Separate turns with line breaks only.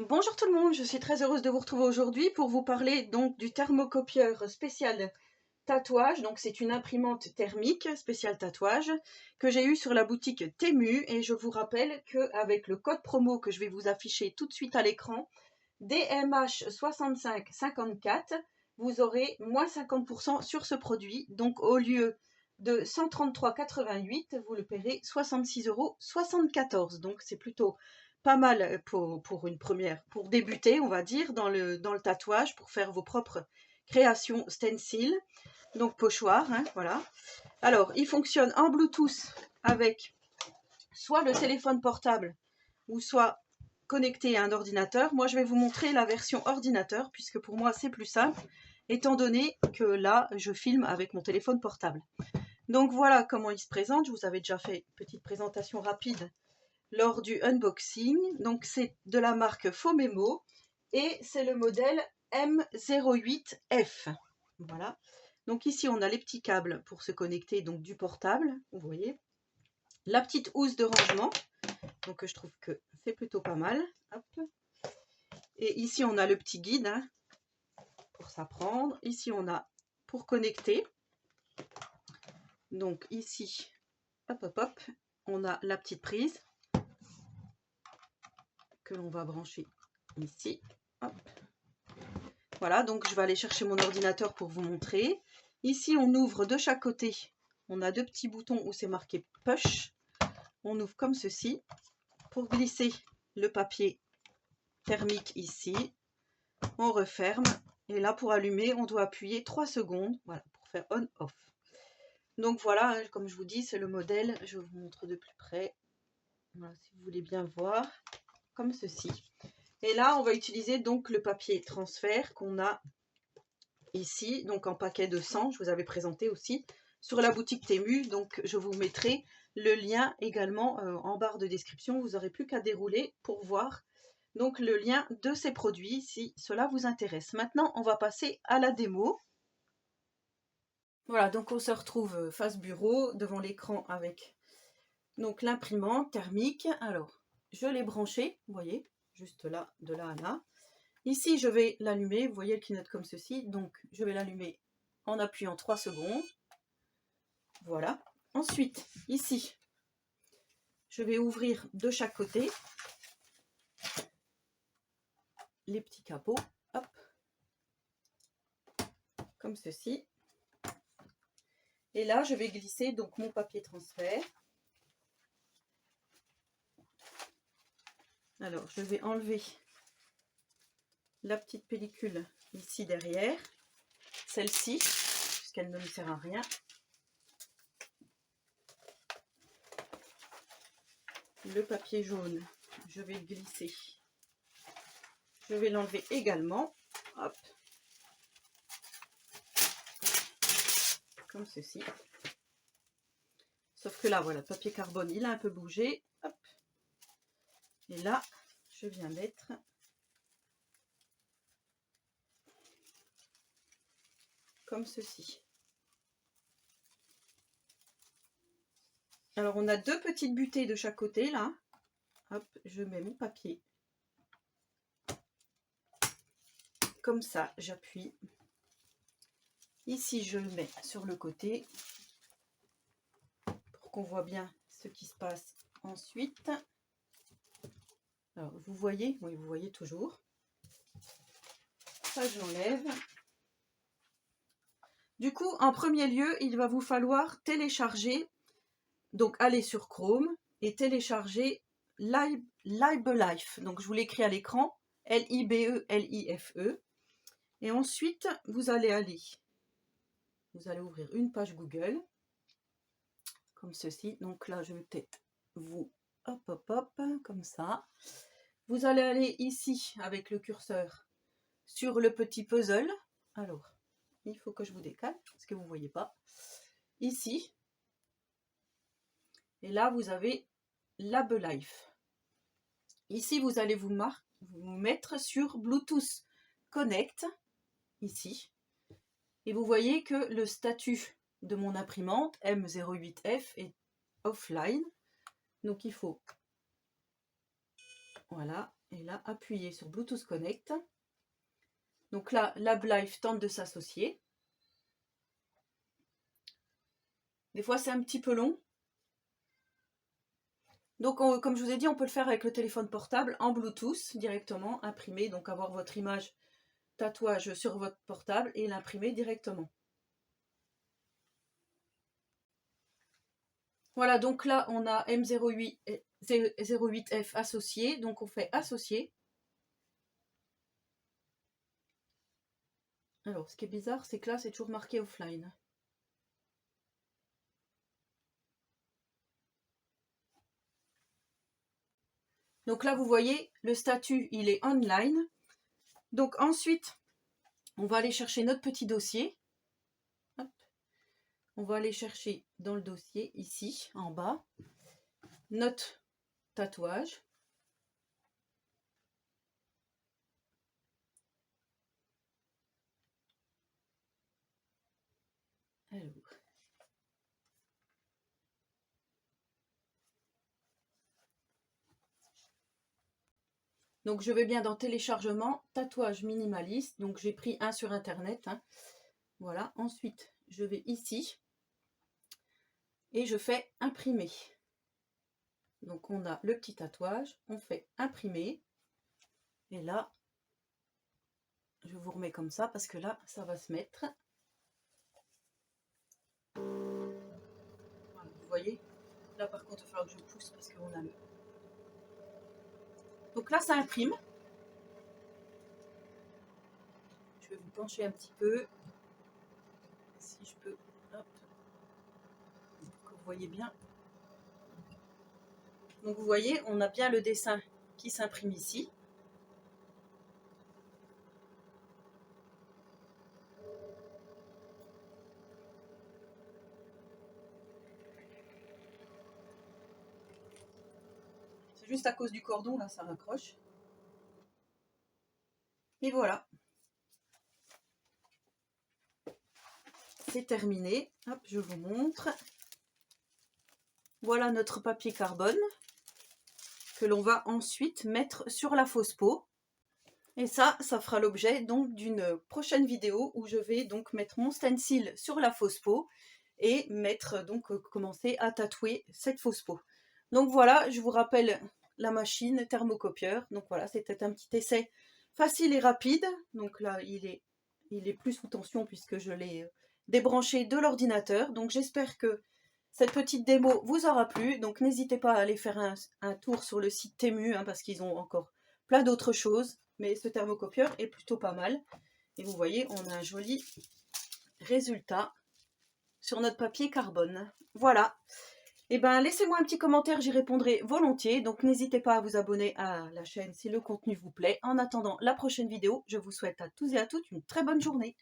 Bonjour tout le monde, je suis très heureuse de vous retrouver aujourd'hui pour vous parler donc du thermocopieur spécial tatouage. Donc c'est une imprimante thermique spéciale tatouage que j'ai eu sur la boutique Temu et je vous rappelle qu'avec le code promo que je vais vous afficher tout de suite à l'écran, DMH6554, vous aurez moins 50% sur ce produit. Donc au lieu de 133,88 €, vous le paierez 66,74 €. Donc c'est plutôt pas mal pour une première, pour débuter, on va dire, dans le tatouage, pour faire vos propres créations stencil, donc pochoir, hein, voilà. Alors, il fonctionne en Bluetooth avec soit le téléphone portable ou soit connecté à un ordinateur. Moi, je vais vous montrer la version ordinateur, puisque pour moi, c'est plus simple, étant donné que là, je filme avec mon téléphone portable. Donc voilà comment il se présente. Je vous avais déjà fait une petite présentation rapide lors du unboxing. Donc c'est de la marque Fomemo et c'est le modèle M08F. Voilà. Donc ici on a les petits câbles pour se connecter donc du portable, vous voyez. La petite housse de rangement, donc je trouve que c'est plutôt pas mal. Hop. Et ici on a le petit guide hein, pour s'apprendre. Ici on a pour connecter. Donc ici, hop hop hop, on a la petite prise que l'on va brancher ici. Hop. Voilà, donc je vais aller chercher mon ordinateur pour vous montrer. Ici, on ouvre de chaque côté. On a deux petits boutons où c'est marqué push. On ouvre comme ceci pour glisser le papier thermique ici. On referme. Et là, pour allumer, on doit appuyer 3 secondes. Voilà, pour faire on-off. Donc voilà, comme je vous dis, c'est le modèle. Je vous montre de plus près. Voilà, si vous voulez bien voir. Comme ceci. Et là, on va utiliser donc le papier transfert qu'on a ici, donc en paquet de 100, je vous avais présenté aussi sur la boutique Temu. Donc je vous mettrai le lien également en barre de description. Vous n'aurez plus qu'à dérouler pour voir donc le lien de ces produits si cela vous intéresse. Maintenant, on va passer à la démo. Voilà, donc on se retrouve face bureau devant l'écran avec donc l'imprimante thermique. Alors, je l'ai branché, vous voyez, juste là, de là à là. Ici, je vais l'allumer, vous voyez, elle clignote comme ceci, donc je vais l'allumer en appuyant 3 secondes. Voilà. Ensuite, ici, je vais ouvrir de chaque côté les petits capots, hop, comme ceci. Et là, je vais glisser donc mon papier transfert. Alors, je vais enlever la petite pellicule ici derrière, celle-ci, puisqu'elle ne me sert à rien. Le papier jaune, je vais le glisser. Je vais l'enlever également. Hop. Comme ceci. Sauf que là, voilà, le papier carbone, il a un peu bougé. Hop. Et là, je viens mettre comme ceci. Alors, on a deux petites butées de chaque côté, là. Hop, je mets mon papier. Comme ça, j'appuie. Ici, je le mets sur le côté pour qu'on voit bien ce qui se passe ensuite. Alors, vous voyez? Oui, vous voyez toujours. Ça, je l'enlève. Du coup, en premier lieu, il va vous falloir télécharger, donc aller sur Chrome et télécharger LibreLife. Donc, je vous l'écris à l'écran, L-I-B-E-L-I-F-E. Et ensuite, vous allez ouvrir une page Google, comme ceci. Donc là, je vais peut-être vous, hop, hop, hop, comme ça. Vous allez aller ici, avec le curseur, sur le petit puzzle. Alors, il faut que je vous décale, parce que vous ne voyez pas. Ici. Et là, vous avez LibreLife. Ici, vous allez vous mettre sur Bluetooth Connect, ici. Et vous voyez que le statut de mon imprimante M08F est offline. Donc il faut, voilà, Et là, appuyez sur Bluetooth Connect. Donc là, LabLife tente de s'associer. Des fois, c'est un petit peu long. Donc, comme je vous ai dit, on peut le faire avec le téléphone portable en Bluetooth directement, imprimer, donc avoir votre image tatouage sur votre portable et l'imprimer directement. Voilà, donc là, on a M08F associé, donc on fait associer. Alors, ce qui est bizarre, c'est que là, c'est toujours marqué offline. Donc là, vous voyez, le statut, il est online. Donc ensuite, on va aller chercher notre petit dossier. Hop. On va aller chercher dans le dossier, ici, en bas, notre tatouage. Alors. Donc je vais bien dans téléchargement, tatouage minimaliste. Donc j'ai pris un sur internet. Hein. Voilà. Ensuite, je vais ici et je fais imprimer. Donc on a le petit tatouage, on fait imprimer. Et là, je vous remets comme ça parce que là, ça va se mettre. Voilà, vous voyez, là par contre, il va falloir que je pousse parce qu'on a le... Donc là, ça imprime. Je vais vous pencher un petit peu. Si je peux, hop, pour que vous voyez bien. Donc vous voyez, on a bien le dessin qui s'imprime ici. C'est juste à cause du cordon, là, ça raccroche. Et voilà. C'est terminé. Hop, je vous montre. Voilà notre papier carbone que l'on va ensuite mettre sur la fausse peau. Et ça fera l'objet donc d'une prochaine vidéo où je vais donc mettre mon stencil sur la fausse peau et mettre donc commencer à tatouer cette fausse peau. Donc voilà, je vous rappelle la machine thermocopieur. Donc voilà, c'était un petit essai facile et rapide. Donc là, il est plus sous tension puisque je l'ai débranché de l'ordinateur. Donc j'espère que cette petite démo vous aura plu. Donc n'hésitez pas à aller faire un tour sur le site Temu hein, parce qu'ils ont encore plein d'autres choses. Mais ce thermocopieur est plutôt pas mal. Et vous voyez, on a un joli résultat sur notre papier carbone. Voilà. Et ben laissez-moi un petit commentaire, j'y répondrai volontiers. Donc n'hésitez pas à vous abonner à la chaîne si le contenu vous plaît. En attendant la prochaine vidéo, je vous souhaite à tous et à toutes une très bonne journée.